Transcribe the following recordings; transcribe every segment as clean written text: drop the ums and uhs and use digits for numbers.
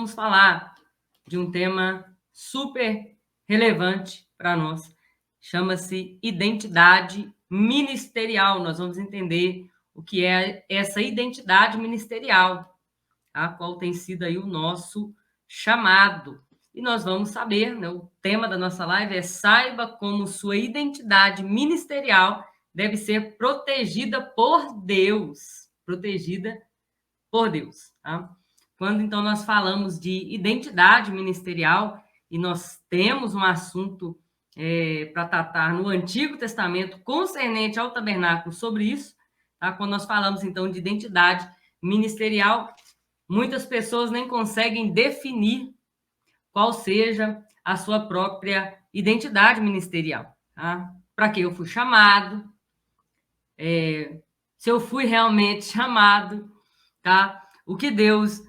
vamos falar de um tema super relevante para nós. Chama-se identidade ministerial. Nós vamos entender o que é essa identidade ministerial, tá? Qual tem sido aí o nosso chamado. E nós vamos saber, né, o tema da nossa live é saiba como sua identidade ministerial deve ser protegida por Deus. Protegida por Deus, tá? Quando, então, nós falamos de identidade ministerial e nós temos um assunto para tratar no Antigo Testamento concernente ao tabernáculo sobre isso, tá? Quando nós falamos, então, de identidade ministerial, muitas pessoas nem conseguem definir qual seja a sua própria identidade ministerial, tá? Para que eu fui chamado, se eu fui realmente chamado, tá? O que Deus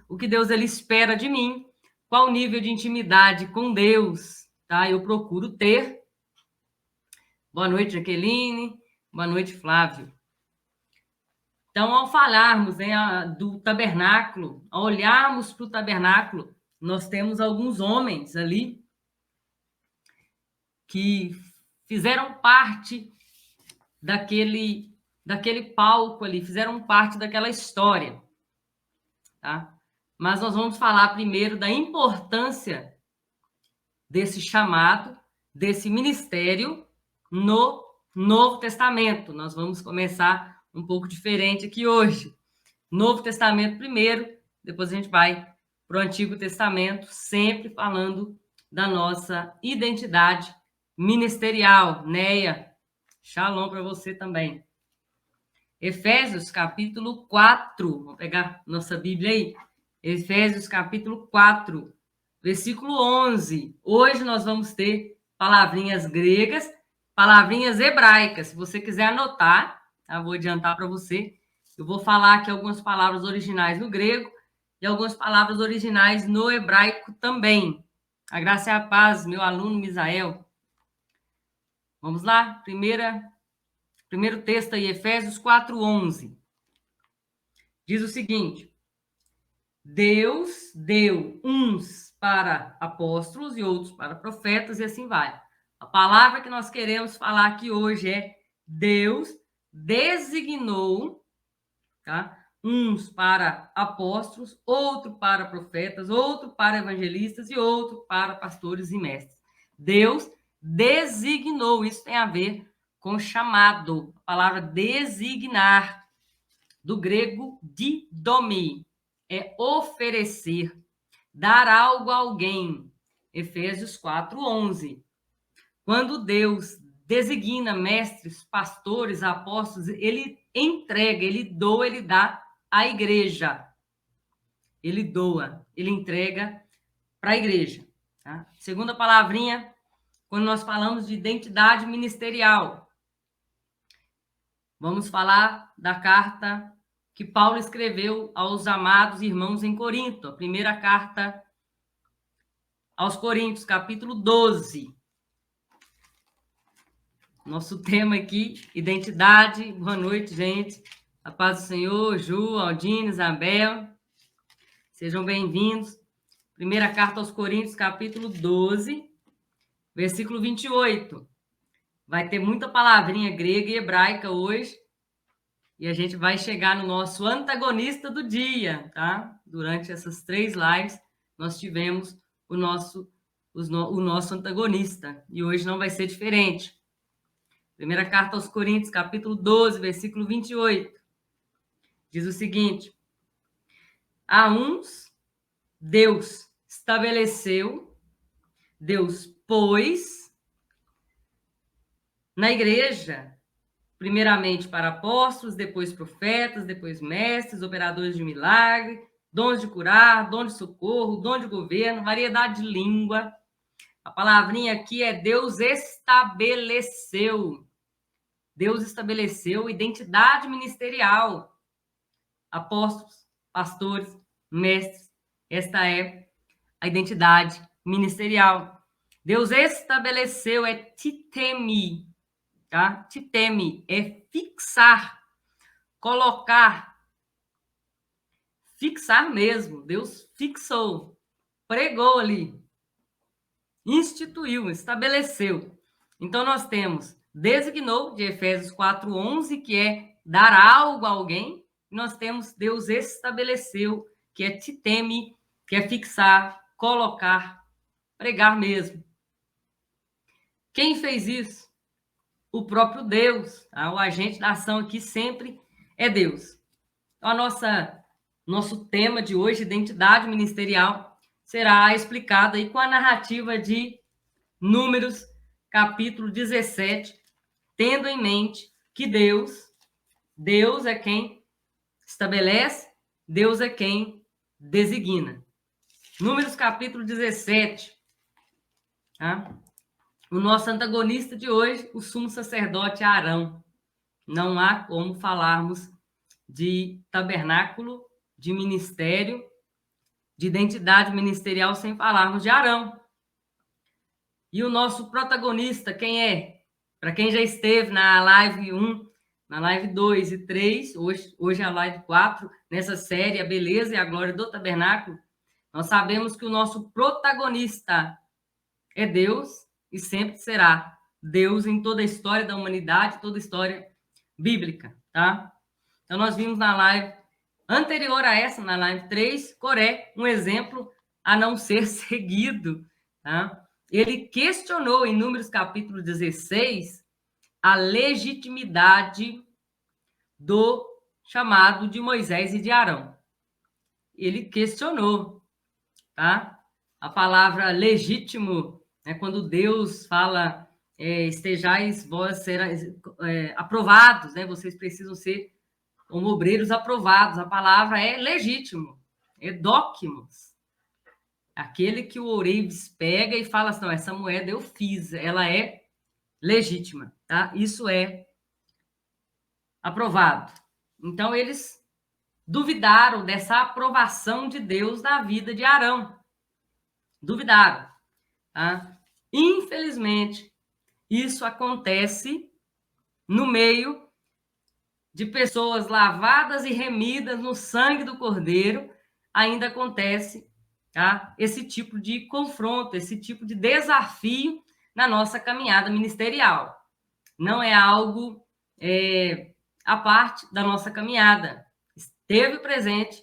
ele espera de mim, qual o nível de intimidade com Deus, tá? Eu procuro ter. Boa noite, Jaqueline. Boa noite, Flávio. Então, ao falarmos, né, do tabernáculo, ao olharmos para o tabernáculo, nós temos alguns homens ali que fizeram parte daquele palco ali, fizeram parte daquela história, tá? Mas nós vamos falar primeiro da importância desse chamado, desse ministério no Novo Testamento. Nós vamos começar um pouco diferente aqui hoje. Novo Testamento primeiro, depois a gente vai para o Antigo Testamento, sempre falando da nossa identidade ministerial. Neia, shalom para você também. Efésios, capítulo 4. Vamos pegar nossa Bíblia aí. Efésios, capítulo 4, versículo 11. Hoje nós vamos ter palavrinhas gregas, palavrinhas hebraicas. Se você quiser anotar, tá? Vou adiantar para você. Eu vou falar aqui algumas palavras originais no grego e algumas palavras originais no hebraico também. A graça e a paz, meu aluno Misael. Vamos lá? Primeiro texto aí, Efésios 4:11. Diz o seguinte: Deus deu uns para apóstolos e outros para profetas, e assim vai. A palavra que nós queremos falar aqui hoje é Deus designou, tá? Uns para apóstolos, outro para profetas, outro para evangelistas e outro para pastores e mestres. Deus designou, isso tem a ver com chamado. A palavra designar, do grego didomi, é oferecer, dar algo a alguém. Efésios 4:11. Quando Deus designa mestres, pastores, apóstolos, ele entrega, ele doa, ele dá à igreja. Ele doa, ele entrega para a igreja. Tá? Segunda palavrinha, quando nós falamos de identidade ministerial, vamos falar da carta que Paulo escreveu aos amados irmãos em Corinto, a primeira carta aos Coríntios, capítulo 12. Nosso tema aqui, identidade. Boa noite, gente. A paz do Senhor, Ju, Aldine, Isabel. Sejam bem-vindos. Primeira carta aos Coríntios, capítulo 12, versículo 28. Vai ter muita palavrinha grega e hebraica hoje. E a gente vai chegar no nosso antagonista do dia, tá? Durante essas 3 lives, nós tivemos o nosso antagonista. E hoje não vai ser diferente. Primeira carta aos Coríntios, capítulo 12, versículo 28. Diz o seguinte: a uns Deus estabeleceu, Deus pôs na igreja, primeiramente para apóstolos, depois profetas, depois mestres, operadores de milagre, dons de curar, dom de socorro, dom de governo, variedade de língua. A palavrinha aqui é Deus estabeleceu. Deus estabeleceu identidade ministerial. Apóstolos, pastores, mestres. Esta é a identidade ministerial. Deus estabeleceu, é titemi, tá? Titemi é fixar, colocar, fixar mesmo. Deus fixou. pregou ali, instituiu, estabeleceu. Então, nós temos designou, de Efésios 4:11, que é dar algo a alguém. Nós temos Deus estabeleceu, que é titeme, que é fixar, colocar, pregar mesmo. Quem fez isso? O próprio Deus. Tá? O agente da ação aqui sempre é Deus. Então, nosso tema de hoje, identidade ministerial, será explicado aí com a narrativa de Números, capítulo 17, tendo em mente que Deus é quem estabelece, Deus é quem designa. Números, capítulo 17. Tá? O nosso antagonista de hoje, o sumo sacerdote Arão. Não há como falarmos de tabernáculo, de ministério, de identidade ministerial sem falarmos de Arão. E o nosso protagonista, quem é? Para quem já esteve na live 1, na live 2 e 3, hoje é a live 4, nessa série A Beleza e a Glória do Tabernáculo, nós sabemos que o nosso protagonista é Deus e sempre será Deus em toda a história da humanidade, toda a história bíblica, tá? Então, nós vimos na live anterior a essa, na live 3, Coré, um exemplo a não ser seguido, tá? Ele questionou em Números capítulo 16 a legitimidade do chamado de Moisés e de Arão. Ele questionou, tá? A palavra legítimo, né, quando Deus fala, estejais vós serão aprovados, né? Vocês precisam ser como obreiros aprovados. A palavra é legítimo, é dóquimos. Aquele que o ourives pega e fala assim, não, essa moeda eu fiz, ela é legítima, tá? Isso é aprovado. Então, eles duvidaram dessa aprovação de Deus na vida de Arão. Duvidaram, tá? Infelizmente, isso acontece no meio de pessoas lavadas e remidas no sangue do Cordeiro, ainda acontece, tá? Esse tipo de confronto, esse tipo de desafio na nossa caminhada ministerial. Não é algo à parte da nossa caminhada. Esteve presente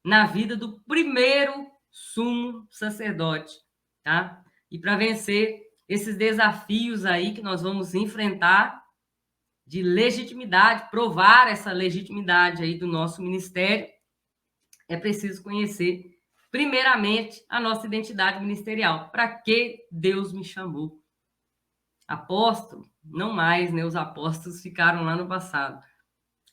na vida do primeiro sumo sacerdote, tá? E para vencer esses desafios aí que nós vamos enfrentar, de legitimidade, provar essa legitimidade aí do nosso ministério, é preciso conhecer, primeiramente, a nossa identidade ministerial. Para que Deus me chamou? Apóstolo? Não mais, né? Os apóstolos ficaram lá no passado.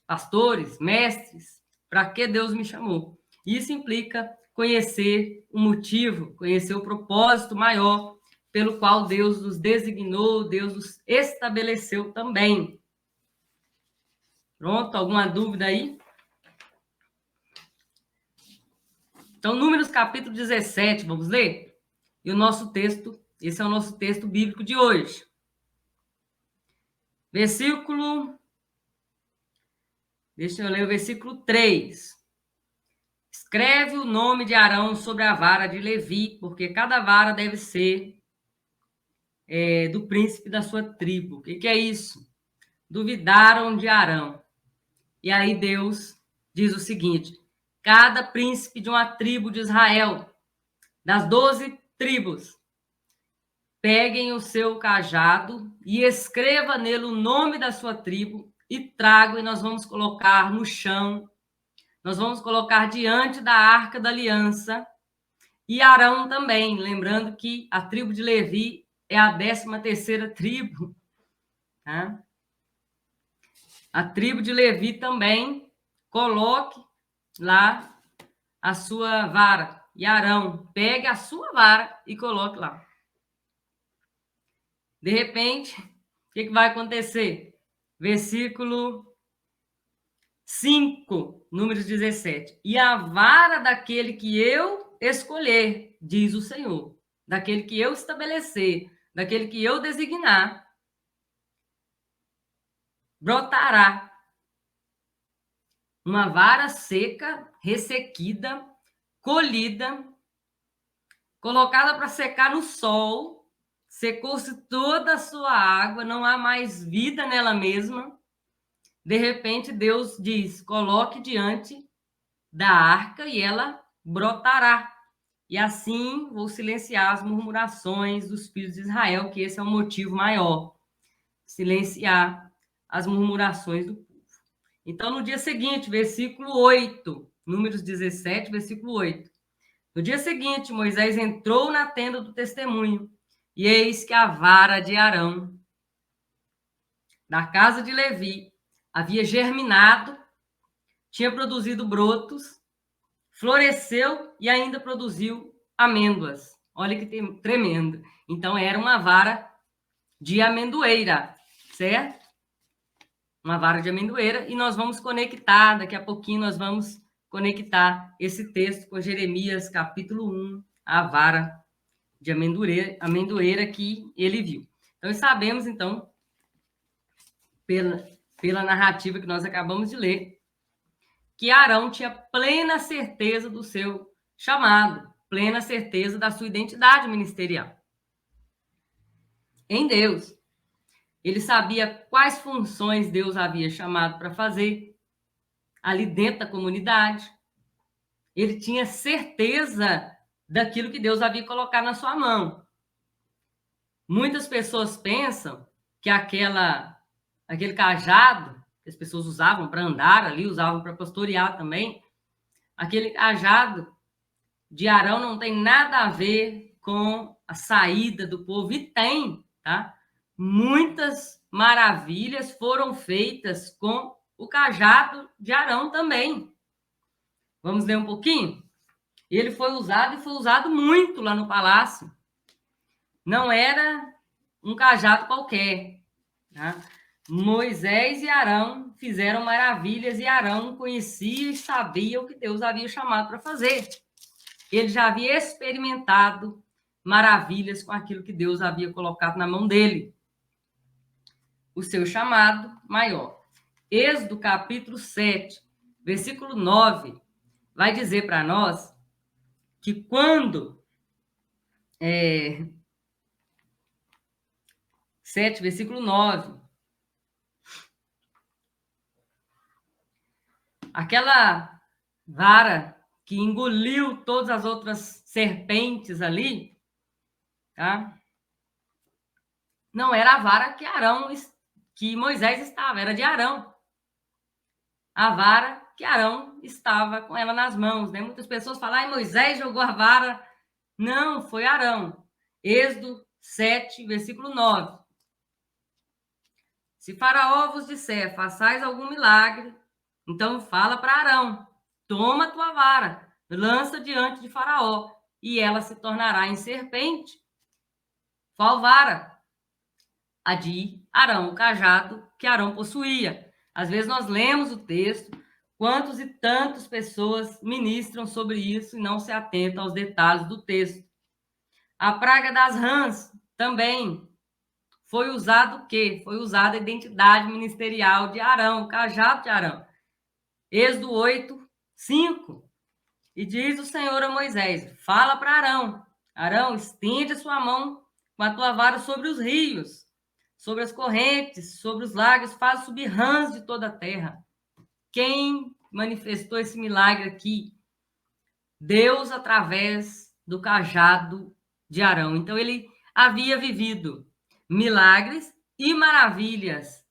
Pastores, mestres, para que Deus me chamou? Isso implica conhecer o motivo, conhecer o propósito maior pelo qual Deus nos designou, Deus nos estabeleceu também. Pronto? Alguma dúvida aí? Então, Números capítulo 17, vamos ler? E o nosso texto, esse é o nosso texto bíblico de hoje. Deixa eu ler o versículo 3. Escreve o nome de Arão sobre a vara de Levi, porque cada vara deve ser do príncipe da sua tribo. O que é isso? Duvidaram de Arão. E aí Deus diz o seguinte: cada príncipe de uma tribo de Israel, das 12 tribos, peguem o seu cajado e escreva nele o nome da sua tribo e tragam, e nós vamos colocar no chão, nós vamos colocar diante da Arca da Aliança, e Arão também, lembrando que a tribo de Levi é a 13ª tribo, tá? A tribo de Levi também coloque lá a sua vara. E Arão, pegue a sua vara e coloque lá. De repente, o que vai acontecer? Versículo 5, Números 17. E a vara daquele que eu escolher, diz o Senhor, daquele que eu estabelecer, daquele que eu designar, brotará uma vara seca, ressequida, colhida, colocada para secar no sol, secou-se toda a sua água, não há mais vida nela mesma. De repente, Deus diz: coloque diante da arca e ela brotará. E assim vou silenciar as murmurações dos filhos de Israel, que esse é o motivo maior. Silenciar as murmurações do povo. Então, no dia seguinte, versículo 8, Números 17, versículo 8. No dia seguinte, Moisés entrou na tenda do testemunho, e eis que a vara de Arão, da casa de Levi, havia germinado, tinha produzido brotos, floresceu e ainda produziu amêndoas. Olha que tremendo. Então, era uma vara de amendoeira, certo? Uma vara de amendoeira, e nós vamos conectar, daqui a pouquinho nós vamos conectar esse texto com Jeremias, capítulo 1, a vara de amendoeira que ele viu. Então, sabemos, então, pela narrativa que nós acabamos de ler, que Arão tinha plena certeza do seu chamado, plena certeza da sua identidade ministerial em Deus. Ele sabia quais funções Deus havia chamado para fazer ali dentro da comunidade. Ele tinha certeza daquilo que Deus havia colocado na sua mão. Muitas pessoas pensam que aquele cajado que as pessoas usavam para andar ali, usavam para pastorear também, aquele cajado de Arão não tem nada a ver com a saída do povo, e tem, tá? Muitas maravilhas foram feitas com o cajado de Arão também. Vamos ler um pouquinho? Ele foi usado e foi usado muito lá no palácio. Não era um cajado qualquer, tá? Moisés e Arão fizeram maravilhas e Arão conhecia e sabia o que Deus havia chamado para fazer. Ele já havia experimentado maravilhas com aquilo que Deus havia colocado na mão dele. O seu chamado maior. Êxodo capítulo 7, versículo 9, vai dizer para nós que quando 7, versículo 9, aquela vara que engoliu todas as outras serpentes ali, tá? Não era a vara que Moisés estava, era de Arão. A vara que Arão estava com ela nas mãos, né? Muitas pessoas falam, Moisés jogou a vara. Não, foi Arão. Êxodo 7, versículo 9. Se Faraó vos disser, façais algum milagre, então fala para Arão, toma a tua vara, lança diante de Faraó, e ela se tornará em serpente. Qual vara? A de Arão, o cajado que Arão possuía. Às vezes nós lemos o texto, quantos e tantas pessoas ministram sobre isso e não se atentam aos detalhes do texto. A praga das rãs também foi usado o quê? Foi usada a identidade ministerial de Arão, o cajado de Arão. Êxodo 8, 5. E diz o Senhor a Moisés, fala para Arão, Arão, estende a sua mão com a tua vara sobre os rios, sobre as correntes, sobre os lagos, faz subir rãs de toda a terra. Quem manifestou esse milagre aqui? Deus, através do cajado de Arão. Então, ele havia vivido milagres e maravilhas.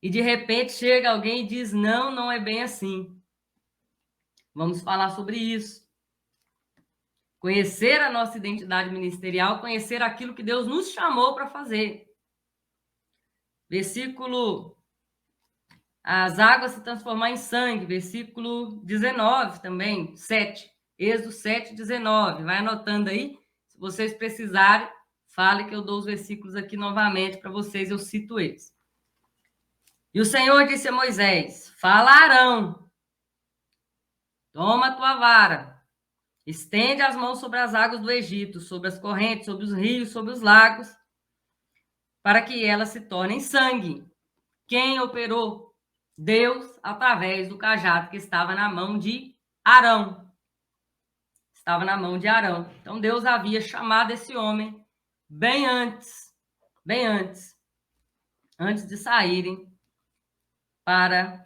E, de repente, chega alguém e diz, não, não é bem assim. Vamos falar sobre isso. Conhecer a nossa identidade ministerial, conhecer aquilo que Deus nos chamou para fazer. Versículo, as águas se transformar em sangue, versículo 19 também, 7, Êxodo 7, 19, vai anotando aí, se vocês precisarem, fale que eu dou os versículos aqui novamente para vocês, eu cito eles. E o Senhor disse a Moisés, fala a Arão, toma a tua vara, estende as mãos sobre as águas do Egito, sobre as correntes, sobre os rios, sobre os lagos, para que elas se tornem sangue. Quem operou? Deus, através do cajado que estava na mão de Arão. estava na mão de Arão. Então Deus havia chamado esse homem bem antes de saírem para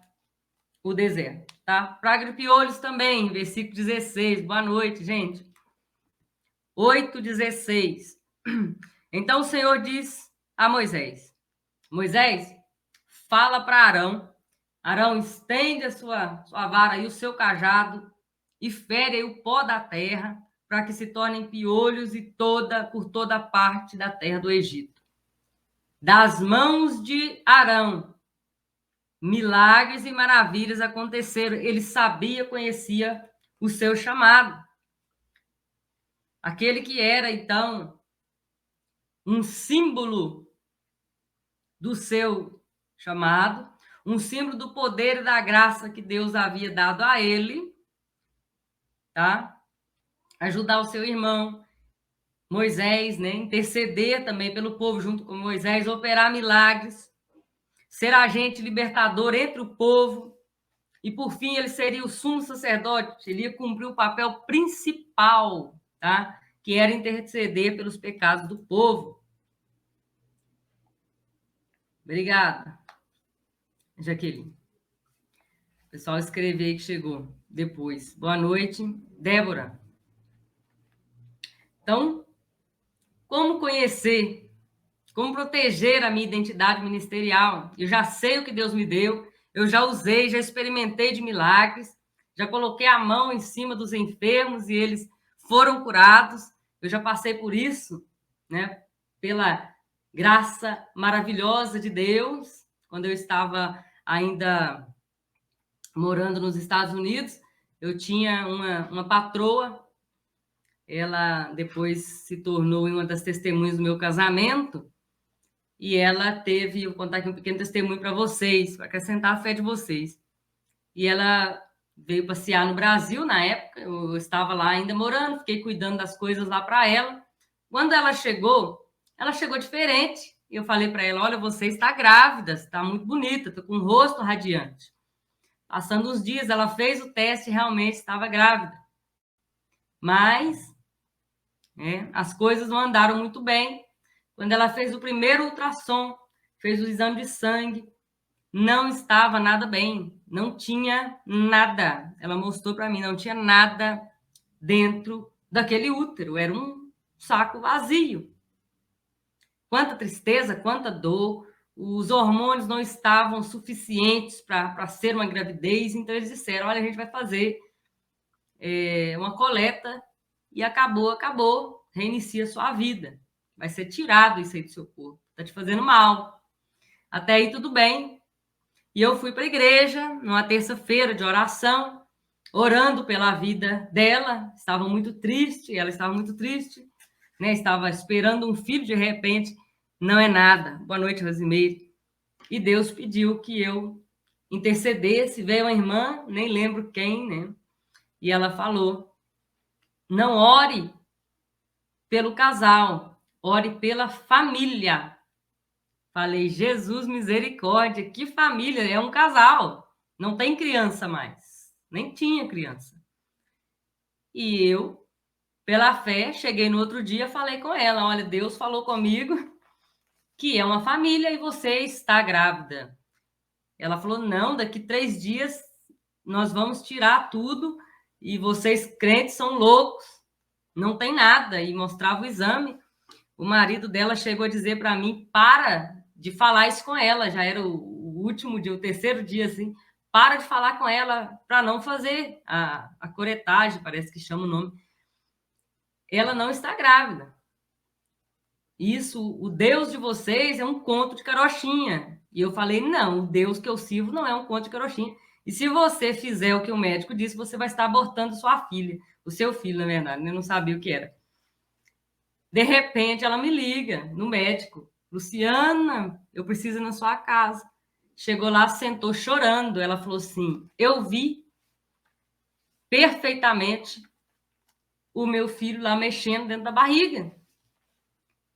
o deserto, tá? Praga de piolhos também, versículo 16. Boa noite, gente. 8:16. Então o Senhor diz a Moisés: Moisés, fala para Arão. Arão, estende a sua vara e o seu cajado e fere aí o pó da terra para que se tornem piolhos por toda parte da terra do Egito. Das mãos de Arão, milagres e maravilhas aconteceram. Ele sabia, conhecia o seu chamado. Aquele que era, então, um símbolo do seu chamado, um símbolo do poder e da graça que Deus havia dado a ele, tá? Ajudar o seu irmão Moisés, né? Interceder também pelo povo junto com Moisés, operar milagres, ser agente libertador entre o povo. E, por fim, ele seria o sumo sacerdote, ele ia cumprir o papel principal, tá? Que era interceder pelos pecados do povo. Obrigada, Jaqueline. O pessoal escreveu aí que chegou depois. Boa noite, Débora. Então, como conhecer, como proteger a minha identidade ministerial? Eu já sei o que Deus me deu, eu já usei, já experimentei de milagres, já coloquei a mão em cima dos enfermos e eles foram curados. Eu já passei por isso, né? Pela graça maravilhosa de Deus, quando eu estava ainda morando nos Estados Unidos, eu tinha uma patroa, ela depois se tornou uma das testemunhas do meu casamento, e ela teve, vou contar aqui um pequeno testemunho para vocês, para acrescentar a fé de vocês. E ela veio passear no Brasil, na época, eu estava lá ainda morando, fiquei cuidando das coisas lá para ela. Quando ela chegou diferente. E eu falei para ela, olha, você está grávida, está muito bonita, está com o rosto radiante. Passando os dias, ela fez o teste e realmente estava grávida. Mas as coisas não andaram muito bem. Quando ela fez o primeiro ultrassom, fez o exame de sangue, não estava nada bem, não tinha nada. Ela mostrou para mim, não tinha nada dentro daquele útero, era um saco vazio. Quanta tristeza, quanta dor, os hormônios não estavam suficientes para ser uma gravidez, então eles disseram, olha, a gente vai fazer uma coleta e acabou, reinicia a sua vida. Vai ser tirado isso aí do seu corpo, está te fazendo mal. Até aí tudo bem. E eu fui para a igreja, numa terça-feira de oração, orando pela vida dela, estava muito triste, ela estava muito triste, né? Estava esperando um filho, de repente, não é nada. Boa noite, Rosimeire. E Deus pediu que eu intercedesse, veio uma irmã, nem lembro quem, né? E ela falou, não ore pelo casal, ore pela família. Falei, Jesus, misericórdia, que família, é um casal, não tem criança mais, nem tinha criança. E eu, pela fé, cheguei no outro dia, falei com ela, olha, Deus falou comigo que é uma família e você está grávida. Ela falou, não, daqui 3 dias nós vamos tirar tudo e vocês crentes são loucos, não tem nada. E mostrava o exame. O marido dela chegou a dizer para mim, para de falar isso com ela, já era o último dia, o terceiro dia, assim, para de falar com ela para não fazer a curetagem, parece que chama o nome. Ela não está grávida. Isso, o Deus de vocês é um conto de carochinha. E eu falei, não, o Deus que eu sirvo não é um conto de carochinha. E se você fizer o que o médico disse, você vai estar abortando sua filha, o seu filho, na verdade, eu não sabia o que era. De repente, ela me liga no médico. Luciana, eu preciso ir na sua casa. Chegou lá, sentou chorando. Ela falou assim, eu vi perfeitamente o meu filho lá mexendo dentro da barriga.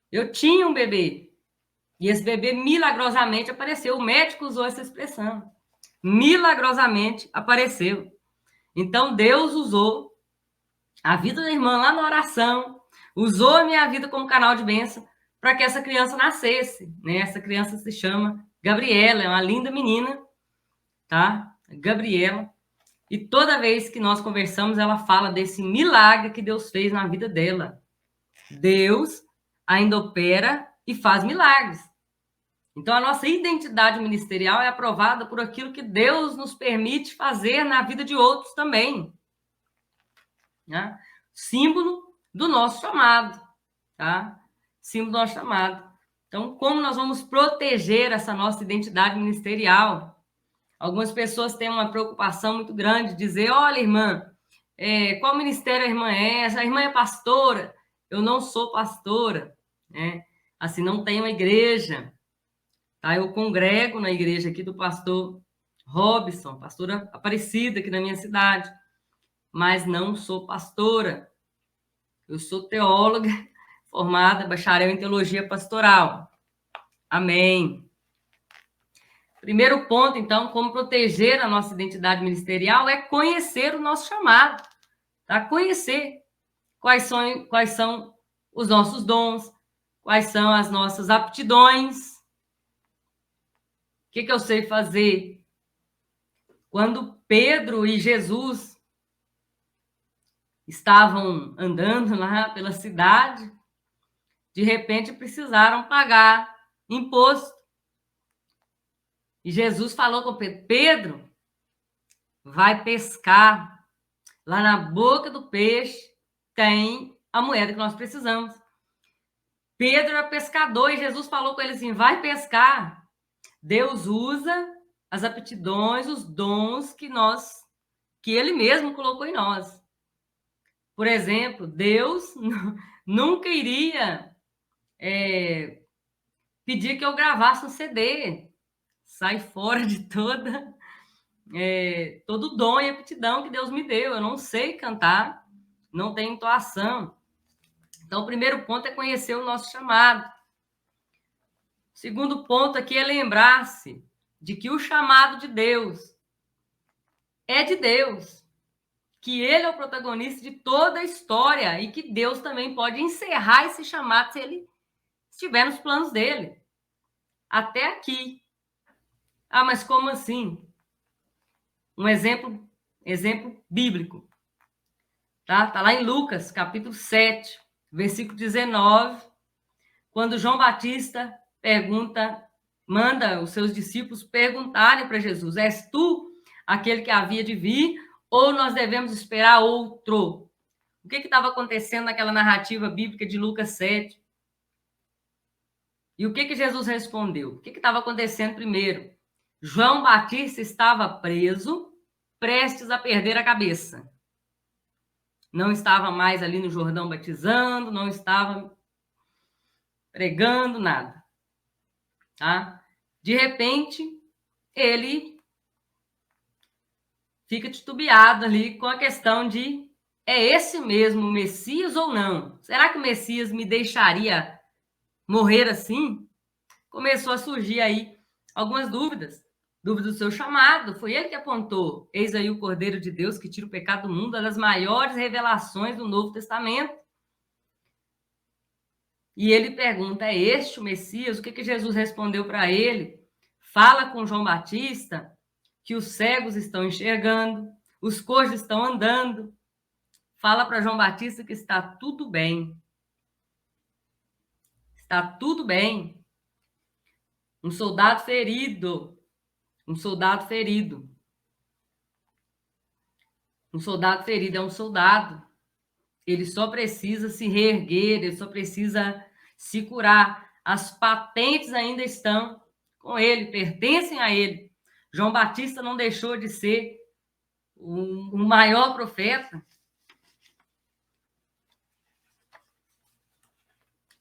Eu tinha um bebê. E esse bebê milagrosamente apareceu. O médico usou essa expressão. Milagrosamente apareceu. Então, Deus usou a vida da irmã lá na oração, usou a minha vida como canal de bênção para que essa criança nascesse, né? Essa criança se chama Gabriela, é uma linda menina, tá? Gabriela. E toda vez que nós conversamos, ela fala desse milagre que Deus fez na vida dela. Deus ainda opera e faz milagres. Então, a nossa identidade ministerial é aprovada por aquilo que Deus nos permite fazer na vida de outros também. Né? Símbolo do nosso chamado, tá? Símbolo do nosso chamado. Então, como nós vamos proteger essa nossa identidade ministerial? Algumas pessoas têm uma preocupação muito grande de dizer, olha, irmã, qual ministério a irmã é? A irmã é pastora? Eu não sou pastora, né? Assim, não tenho uma igreja, tá? Eu congrego na igreja aqui do pastor Robson, pastora Aparecida aqui na minha cidade, mas não sou pastora. Eu sou teóloga formada, bacharel em teologia pastoral. Amém. Primeiro ponto, então, como proteger a nossa identidade ministerial é conhecer o nosso chamado, tá? Conhecer quais são os nossos dons, quais são as nossas aptidões, o que eu sei fazer. Quando Pedro e Jesus estavam andando lá pela cidade, de repente precisaram pagar imposto. E Jesus falou com Pedro, Pedro, vai pescar. Lá na boca do peixe tem a moeda que nós precisamos. Pedro era pescador e Jesus falou com ele assim, vai pescar. Deus usa as aptidões, os dons que ele mesmo colocou em nós. Por exemplo, Deus nunca iria pedir que eu gravasse um CD. Sai fora de todo o dom e aptidão que Deus me deu. Eu não sei cantar, não tenho entoação. Então, o primeiro ponto é conhecer o nosso chamado. O segundo ponto aqui é lembrar-se de que o chamado de Deus é de Deus, que Ele é o protagonista de toda a história e que Deus também pode encerrar esse chamado se Ele estiver nos planos dele. Até aqui. Ah, mas como assim? Um exemplo bíblico. Tá lá em Lucas, capítulo 7, versículo 19, quando João Batista manda os seus discípulos perguntarem para Jesus, és tu aquele que havia de vir ou nós devemos esperar outro? O que estava acontecendo naquela narrativa bíblica de Lucas 7? E o que Jesus respondeu? O que estava acontecendo primeiro? João Batista estava preso, prestes a perder a cabeça. Não estava mais ali no Jordão batizando, não estava pregando, nada. Tá? De repente, ele fica titubeado ali com a questão de é esse mesmo o Messias ou não? Será que o Messias me deixaria morrer assim? Começou a surgir aí algumas dúvidas. Dúvida do seu chamado. Foi ele que apontou. Eis aí o Cordeiro de Deus que tira o pecado do mundo, uma das maiores revelações do Novo Testamento. E ele pergunta, é este o Messias? O que Jesus respondeu para ele? Fala com João Batista que os cegos estão enxergando, os coxos estão andando. Fala para João Batista que está tudo bem. Está tudo bem. Um soldado ferido. Um soldado ferido. Um soldado ferido é um soldado. Ele só precisa se reerguer, ele só precisa se curar. As patentes ainda estão com ele, pertencem a ele. João Batista não deixou de ser o maior profeta.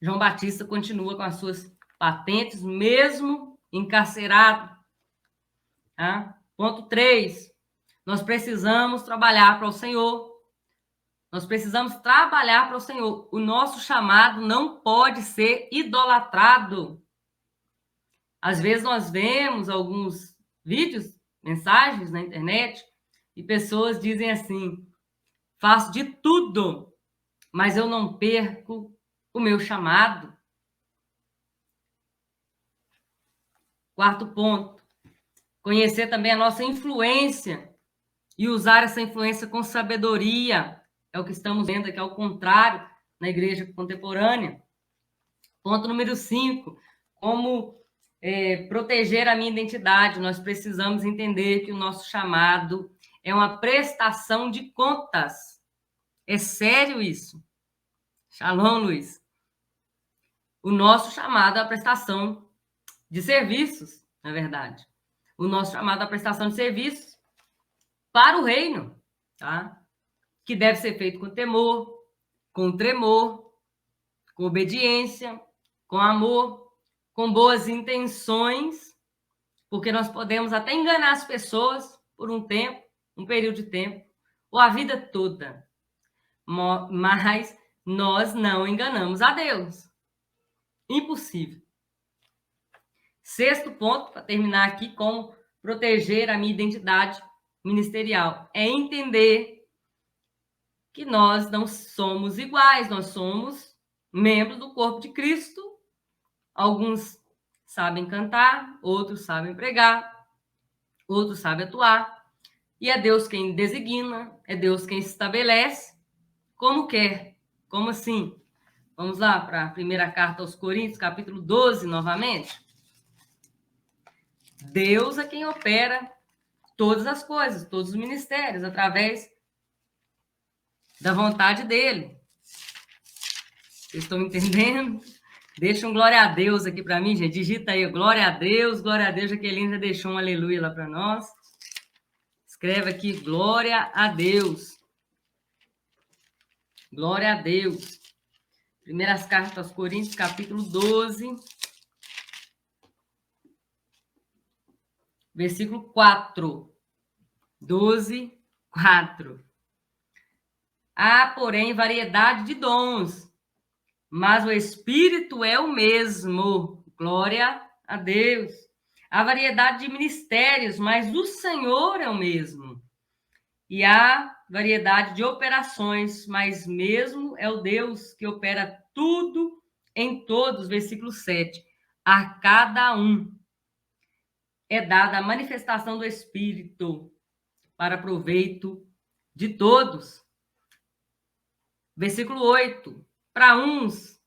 João Batista continua com as suas patentes, mesmo encarcerado. Tá? Ponto 3. Nós precisamos trabalhar para o Senhor. Nós precisamos trabalhar para o Senhor. O nosso chamado não pode ser idolatrado. Às vezes nós vemos alguns vídeos, mensagens na internet, e pessoas dizem assim, faço de tudo, mas eu não perco o meu chamado. Quarto ponto, conhecer também a nossa influência e usar essa influência com sabedoria. É o que estamos vendo aqui, ao contrário, na igreja contemporânea. Ponto número 5, como proteger a minha identidade. Nós precisamos entender que o nosso chamado é uma prestação de contas. É sério isso? Shalom, Luiz. O nosso chamado é a prestação de serviços, na verdade. O nosso chamado é a prestação de serviços para o reino, tá? Que deve ser feito com temor, com tremor, com obediência, com amor, com boas intenções, porque nós podemos até enganar as pessoas por um tempo, um período de tempo, ou a vida toda, mas nós não enganamos a Deus. Impossível. Sexto ponto, para terminar aqui, como proteger a minha identidade ministerial, é entender que nós não somos iguais, nós somos membros do corpo de Cristo. Alguns sabem cantar, outros sabem pregar, outros sabem atuar, e é Deus quem designa, é Deus quem estabelece como quer. Como assim? Vamos lá para a primeira carta aos Coríntios, capítulo 12, novamente. Deus é quem opera todas as coisas, todos os ministérios, através da vontade dele. Vocês estão entendendo? Deixa um glória a Deus aqui para mim, gente. Digita aí, glória a Deus, glória a Deus. Jaqueline já deixou um aleluia lá para nós. Escreve aqui, glória a Deus. Glória a Deus. Primeiras cartas aos Coríntios, capítulo 12. Versículo 4. 12, 4. Há, porém, variedade de dons, mas o Espírito é o mesmo. Glória a Deus. Há variedade de ministérios, mas o Senhor é o mesmo. E há variedade de operações, mas mesmo é o Deus que opera tudo em todos. Versículo 7. A cada um é dada a manifestação do Espírito para proveito de todos. Versículo 8. Para uns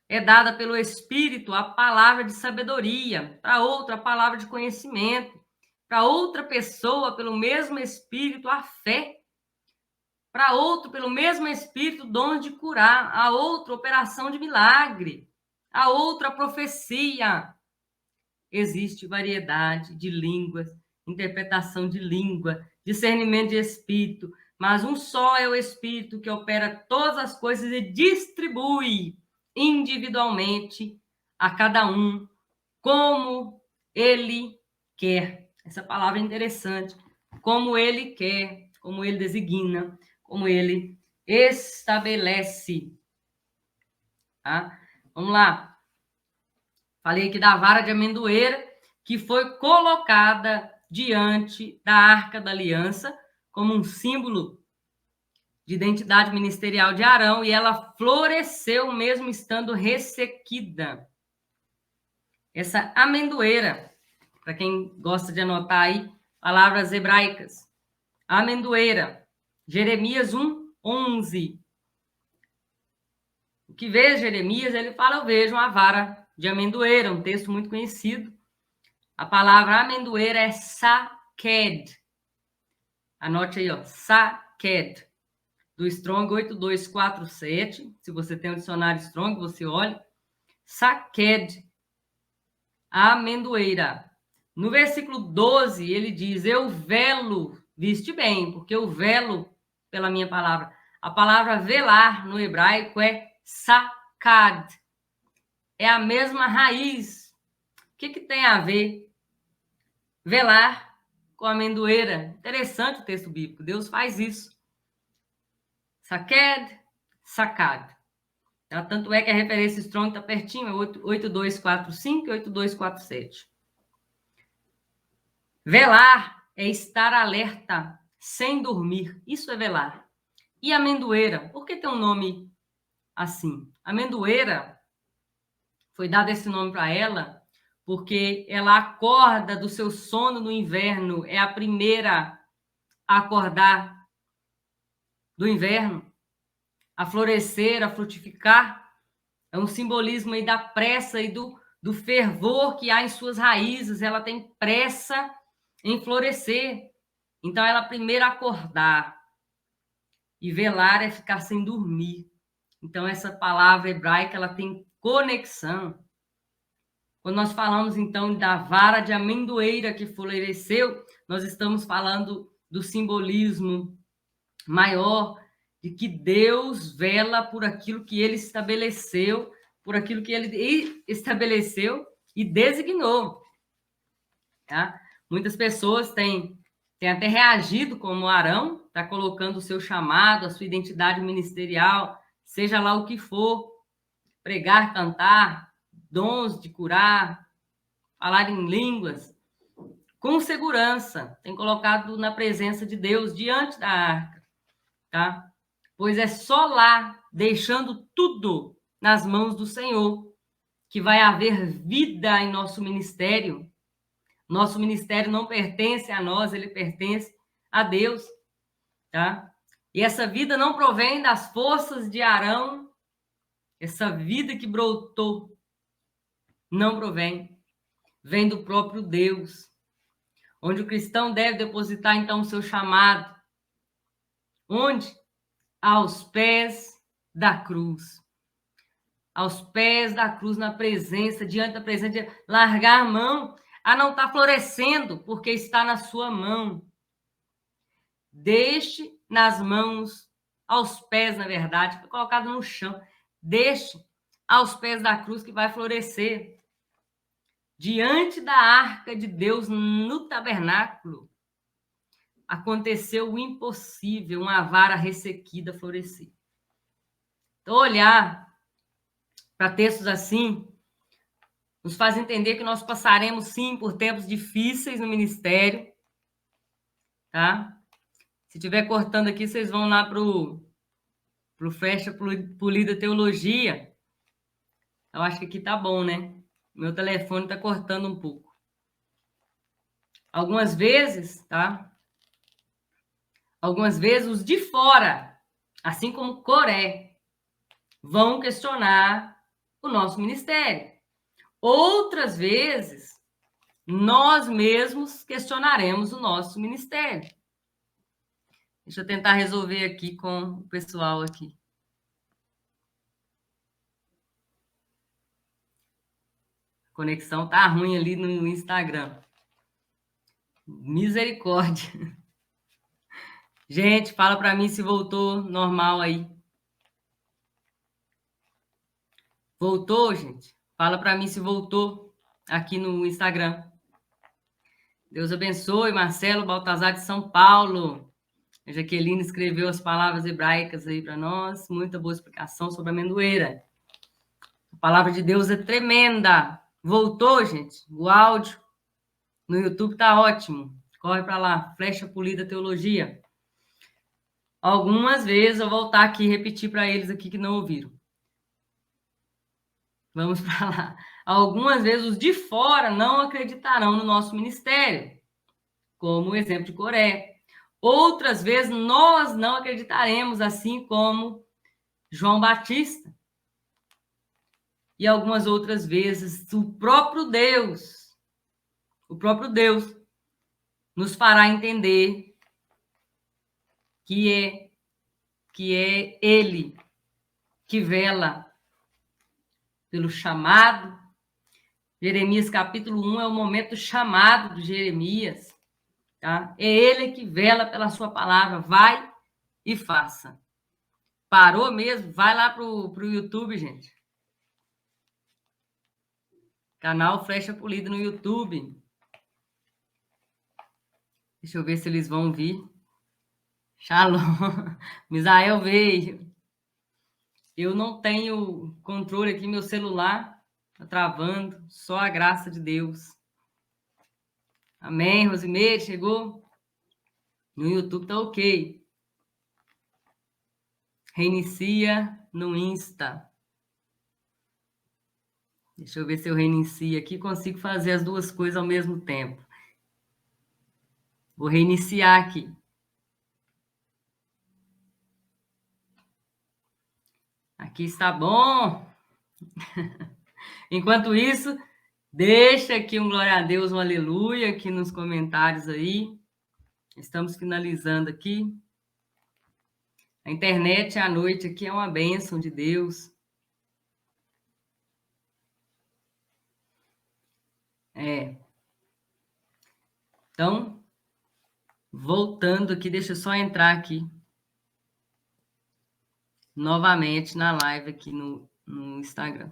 é dada pelo Espírito a palavra de sabedoria, para outra a palavra de conhecimento, para outra pessoa, pelo mesmo Espírito, a fé, para outro, pelo mesmo Espírito, dom de curar, a outra, operação de milagre, a outra, a profecia. Existe variedade de línguas, interpretação de língua, discernimento de Espírito, mas um só é o Espírito que opera todas as coisas e distribui individualmente a cada um como ele quer. Essa palavra é interessante. Como ele quer, como ele designa, como ele estabelece. Tá? Vamos lá. Falei aqui da vara de amendoeira, que foi colocada diante da Arca da Aliança, como um símbolo de identidade ministerial de Arão, e ela floresceu mesmo estando ressequida. Essa amendoeira, para quem gosta de anotar aí, palavras hebraicas. Amendoeira, Jeremias 1, 11. O que vê Jeremias, ele fala, eu vejo uma vara de amendoeira, um texto muito conhecido. A palavra amendoeira é saked. Anote aí, ó, saked, do Strong 8247. Se você tem um dicionário Strong, você olha. Saked, a amendoeira. No versículo 12, ele diz, eu velo, viste bem, porque eu velo pela minha palavra. A palavra velar no hebraico é sakad. É a mesma raiz. O que tem a ver velar com amendoeira? Interessante o texto bíblico. Deus faz isso. Saked, sakad. Tá? Tanto é que a referência Strong está pertinho, é 8245 e 8247. Velar é estar alerta, sem dormir. Isso é velar. E amendoeira, por que tem um nome assim? Amendoeira foi dado esse nome para ela porque ela acorda do seu sono no inverno, é a primeira a acordar do inverno, a florescer, a frutificar. É um simbolismo aí da pressa e do fervor que há em suas raízes. Ela tem pressa em florescer. Então, ela primeiro acordar e velar é ficar sem dormir. Então, essa palavra hebraica, ela tem conexão. Quando nós falamos, então, da vara de amendoeira que floresceu, nós estamos falando do simbolismo maior de que Deus vela por aquilo que ele estabeleceu, por aquilo que ele estabeleceu e designou. Tá? Muitas pessoas têm até reagido como Arão, está colocando o seu chamado, a sua identidade ministerial, seja lá o que for, pregar, cantar, dons de curar, falar em línguas, com segurança, tem colocado na presença de Deus, diante da arca, tá? Pois é só lá, deixando tudo nas mãos do Senhor, que vai haver vida em nosso ministério. Nosso ministério não pertence a nós, ele pertence a Deus, tá? E essa vida não provém das forças de Arão, essa vida que brotou não provém, vem do próprio Deus, onde o cristão deve depositar, então, o seu chamado. Onde? Aos pés da cruz. Aos pés da cruz, na presença, diante da presença, de largar a mão, a não estar florescendo, porque está na sua mão. Deixe nas mãos, aos pés, na verdade, foi colocado no chão. Deixe aos pés da cruz que vai florescer. Diante da arca de Deus no tabernáculo, aconteceu o impossível, uma vara ressequida florescer. Então, olhar para textos assim nos faz entender que nós passaremos, sim, por tempos difíceis no ministério, tá? Se estiver cortando aqui, vocês vão lá para o Flecha Polida Teologia. Eu acho que aqui tá bom, né? Meu telefone tá cortando um pouco. Algumas vezes, tá? Algumas vezes os de fora, assim como Coré, vão questionar o nosso ministério. Outras vezes, nós mesmos questionaremos o nosso ministério. Deixa eu tentar resolver aqui com o pessoal aqui. A conexão tá ruim ali no Instagram. Misericórdia. Gente, fala para mim se voltou normal aí. Voltou, gente? Fala para mim se voltou aqui no Instagram. Deus abençoe, Marcelo Baltazar de São Paulo. A Jaqueline escreveu as palavras hebraicas aí para nós. Muita boa explicação sobre a amendoeira. A palavra de Deus é tremenda. Voltou, gente? O áudio no YouTube tá ótimo. Corre para lá, Flecha Polida Teologia. Algumas vezes eu vou voltar aqui e repetir para eles aqui que não ouviram. Vamos para lá. Algumas vezes os de fora não acreditarão no nosso ministério, como o exemplo de Coré. Outras vezes nós não acreditaremos, assim como João Batista. E algumas outras vezes o próprio Deus nos fará entender que é Ele que vela pelo chamado. Jeremias capítulo 1 é o momento chamado de Jeremias. Tá? É ele que vela pela sua palavra. Vai e faça. Parou mesmo? Vai lá pro YouTube, gente. Canal Flecha Polida no YouTube. Deixa eu ver se eles vão vir. Shalom. Misael veio. Eu não tenho controle aqui, meu celular tá travando. Só a graça de Deus. Amém, Rosimeire, chegou? No YouTube tá ok. Reinicia no Insta. Deixa eu ver se eu reinicio aqui, consigo fazer as duas coisas ao mesmo tempo. Vou reiniciar aqui. Aqui está bom. Enquanto isso, deixa aqui um glória a Deus, um aleluia aqui nos comentários aí. Estamos finalizando aqui. A internet à noite aqui é uma bênção de Deus. Então, voltando aqui, deixa eu só entrar aqui novamente na live aqui no Instagram.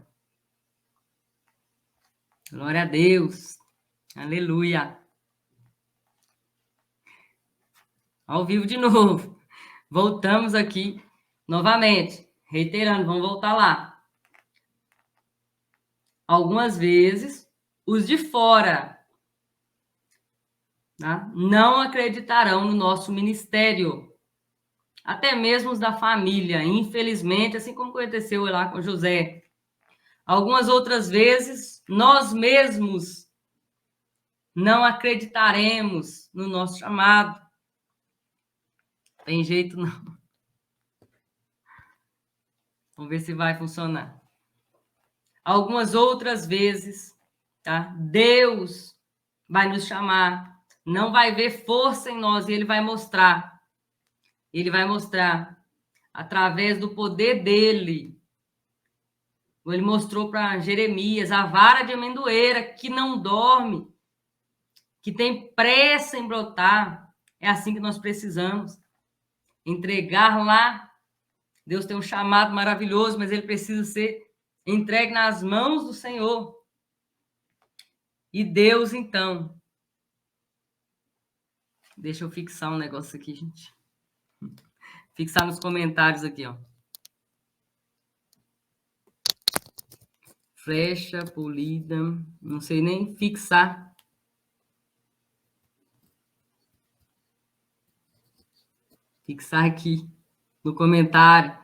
Glória a Deus. Aleluia. Ao vivo de novo. Voltamos aqui novamente. Reiterando, vamos voltar lá. Algumas vezes, os de fora, tá, não acreditarão no nosso ministério. Até mesmo os da família, infelizmente, assim como aconteceu lá com José. Algumas outras vezes, nós mesmos não acreditaremos no nosso chamado. Tem jeito não. Vamos ver se vai funcionar. Algumas outras vezes, tá? Deus vai nos chamar, não vai ver força em nós e ele vai mostrar. Ele vai mostrar através do poder dele. Ele mostrou para Jeremias a vara de amendoeira que não dorme, que tem pressa em brotar. É assim que nós precisamos. Entregar lá. Deus tem um chamado maravilhoso, mas ele precisa ser entregue nas mãos do Senhor. E Deus, então... Deixa eu fixar um negócio aqui, gente. Fixar nos comentários aqui, ó. Flecha polida. Não sei nem fixar. Fixar aqui no comentário.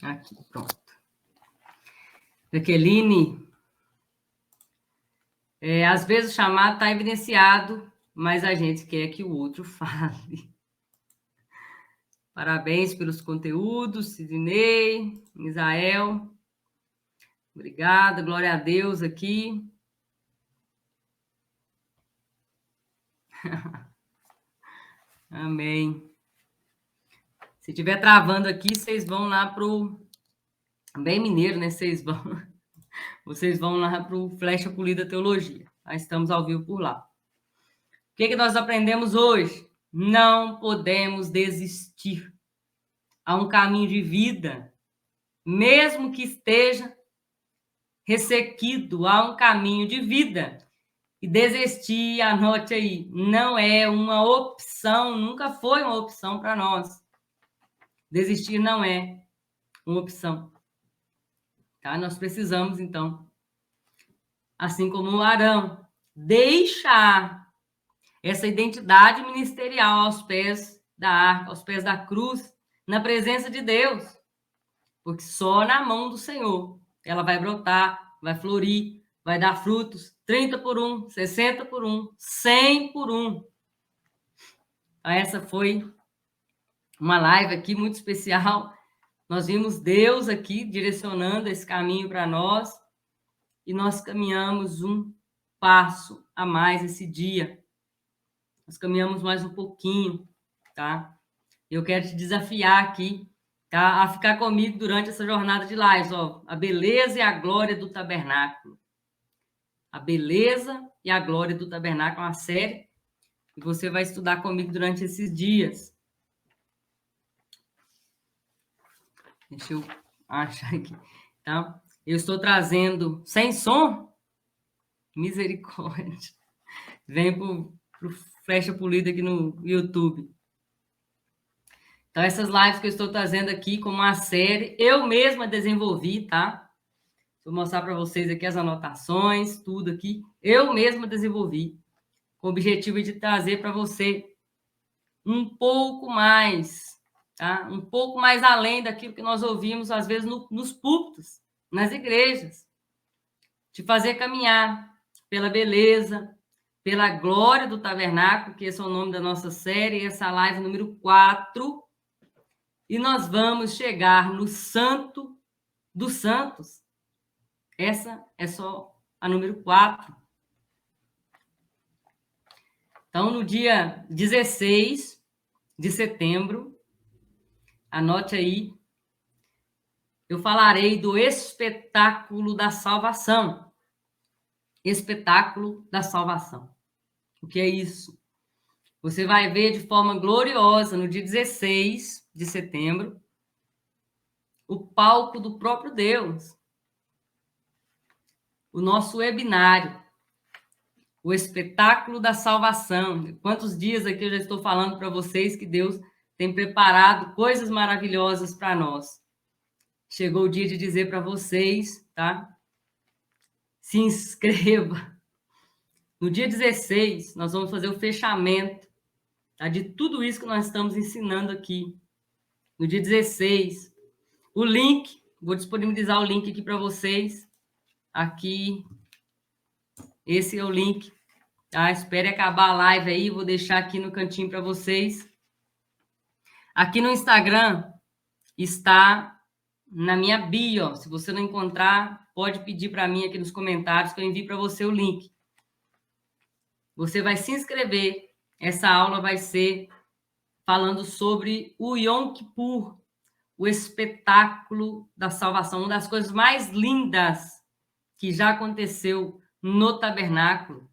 Aqui, pronto. Jaqueline, às vezes o chamado está evidenciado, mas a gente quer que o outro fale. Parabéns pelos conteúdos, Sidney, Isael. Obrigada, glória a Deus aqui. Amém. Se estiver travando aqui, vocês vão lá para o... Bem mineiro, né? Vocês vão lá para o Flecha Polida Teologia. Nós estamos ao vivo por lá. O que nós aprendemos hoje? Não podemos desistir. Há um caminho de vida, mesmo que esteja ressequido, há um caminho de vida. E desistir, anote aí, não é uma opção, nunca foi uma opção para nós. Desistir não é uma opção. Tá? Nós precisamos, então, assim como o Arão, deixar essa identidade ministerial aos pés da arca, aos pés da cruz, na presença de Deus. Porque só na mão do Senhor ela vai brotar, vai florir, vai dar frutos, 30 por 1, 60 por 1, 100 por 1. Então, essa foi uma live aqui muito especial. Nós vimos Deus aqui direcionando esse caminho para nós e nós caminhamos um passo a mais esse dia. Nós caminhamos mais um pouquinho, tá? Eu quero te desafiar aqui, tá? A ficar comigo durante essa jornada de lives, ó. A beleza e a glória do tabernáculo. A beleza e a glória do tabernáculo é uma série que você vai estudar comigo durante esses dias. Deixa eu achar aqui. Então, eu estou trazendo sem som. Misericórdia. Vem pro Flecha Polida aqui no YouTube. Então, essas lives que eu estou trazendo aqui como uma série, eu mesma desenvolvi, tá? Vou mostrar para vocês aqui as anotações, tudo aqui. Eu mesma desenvolvi. com o objetivo de trazer para você um pouco mais, tá? Um pouco mais além daquilo que nós ouvimos, às vezes, nos púlpitos, nas igrejas. Te fazer caminhar pela beleza, pela glória do tabernáculo, que esse é o nome da nossa série, essa live número 4. E nós vamos chegar no Santo dos Santos. Essa é só a número 4. Então, no dia 16 de setembro, anote aí, eu falarei do espetáculo da salvação. Espetáculo da salvação. O que é isso? Você vai ver de forma gloriosa, no dia 16 de setembro, o palco do próprio Deus. O nosso webinário. O espetáculo da salvação. Quantos dias aqui eu já estou falando para vocês que Deus tem preparado coisas maravilhosas para nós. Chegou o dia de dizer para vocês, tá? Se inscreva. No dia 16, nós vamos fazer o fechamento, tá? De tudo isso que nós estamos ensinando aqui. No dia 16, o link, vou disponibilizar o link aqui para vocês. Aqui, esse é o link. Tá? Espere acabar a live aí, vou deixar aqui no cantinho para vocês. Aqui no Instagram está na minha bio. Se você não encontrar, pode pedir para mim aqui nos comentários que eu envio para você o link. Você vai se inscrever. Essa aula vai ser falando sobre o Yom Kippur, o espetáculo da salvação, uma das coisas mais lindas que já aconteceu no tabernáculo.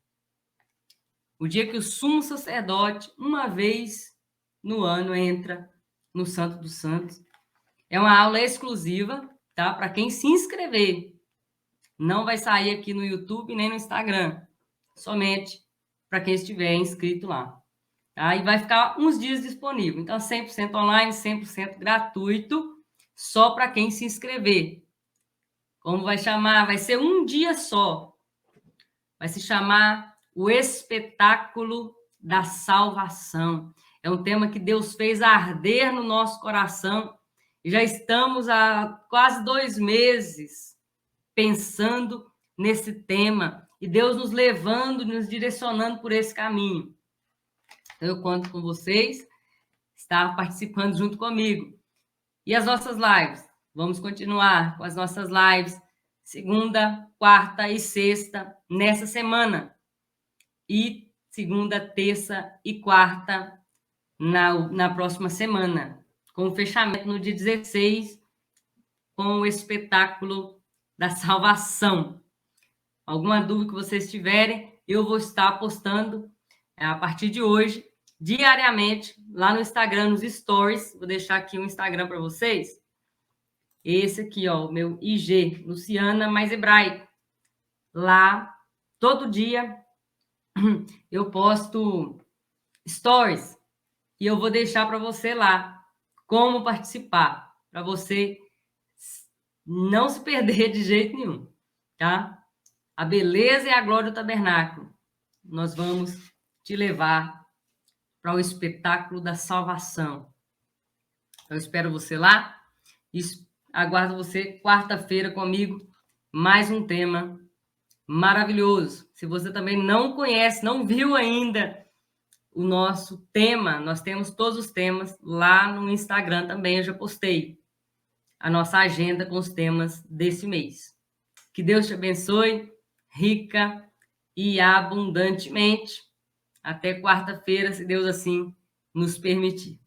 O dia que o sumo sacerdote, uma vez no ano, entra no Santo dos Santos. É uma aula exclusiva, tá? Para quem se inscrever. Não vai sair aqui no YouTube nem no Instagram. Somente para quem estiver inscrito lá. Tá? E vai ficar uns dias disponível. Então, 100% online, 100% gratuito, só para quem se inscrever. Como vai chamar? Vai ser um dia só. Vai se chamar o espetáculo da salvação. É um tema que Deus fez arder no nosso coração. E já estamos há quase 2 meses pensando nesse tema. E Deus nos levando, nos direcionando por esse caminho. Então, eu conto com vocês, está participando junto comigo. E as nossas lives? Vamos continuar com as nossas lives, segunda, quarta e sexta, nessa semana. E segunda, terça e quarta, na próxima semana. Com o fechamento no dia 16, com o espetáculo da salvação. Alguma dúvida que vocês tiverem, eu vou estar postando a partir de hoje, diariamente, lá no Instagram, nos stories. Vou deixar aqui um Instagram para vocês. Esse aqui, ó, o meu IG, Luciana Mais Hebraico. Lá, todo dia, eu posto stories e eu vou deixar para você lá como participar, para você não se perder de jeito nenhum, tá? A beleza e a glória do tabernáculo. Nós vamos te levar para o espetáculo da salvação. Eu espero você lá e aguardo você quarta-feira comigo, mais um tema maravilhoso. Se você também não conhece, não viu ainda o nosso tema, nós temos todos os temas lá no Instagram também, eu já postei a nossa agenda com os temas desse mês. Que Deus te abençoe, rica e abundantemente. Até quarta-feira, se Deus assim nos permitir.